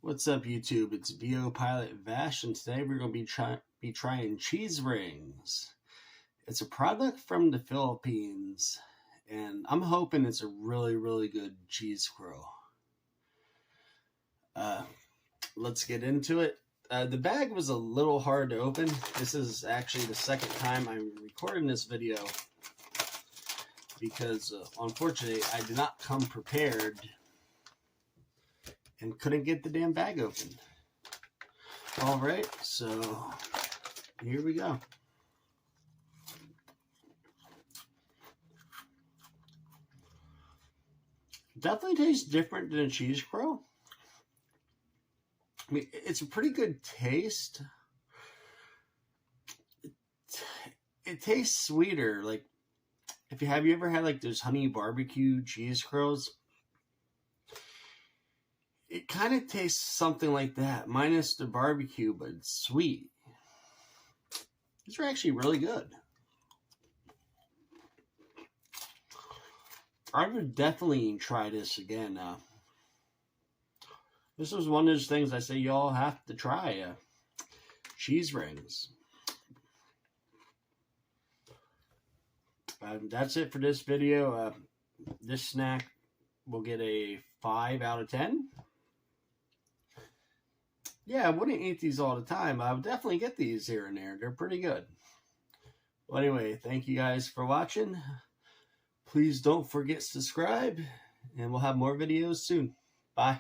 What's up, YouTube? It's VO Pilot Vash, and today we're going to be trying cheese rings. It's a product from the Philippines, and I'm hoping it's a really good cheese curl. Let's get into it. The bag was a little hard to open. This is actually the second time I'm recording this video because, unfortunately, I did not come prepared and couldn't get the damn bag open. All right, so here we go. Definitely tastes different than a cheese curl. I mean, it's a pretty good taste. It tastes sweeter. Like, have you ever had like those honey barbecue cheese curls? It kind of tastes something like that, minus the barbecue, but it's sweet. These are actually really good. I would definitely try this again. This was one of those things I say y'all have to try. Cheese rings. That's it for this video. This snack will get a 5 out of 10. Yeah, I wouldn't eat these all the time. I would definitely get these here and there. They're pretty good. Well, anyway, thank you guys for watching. Please don't forget to subscribe, and we'll have more videos soon. Bye.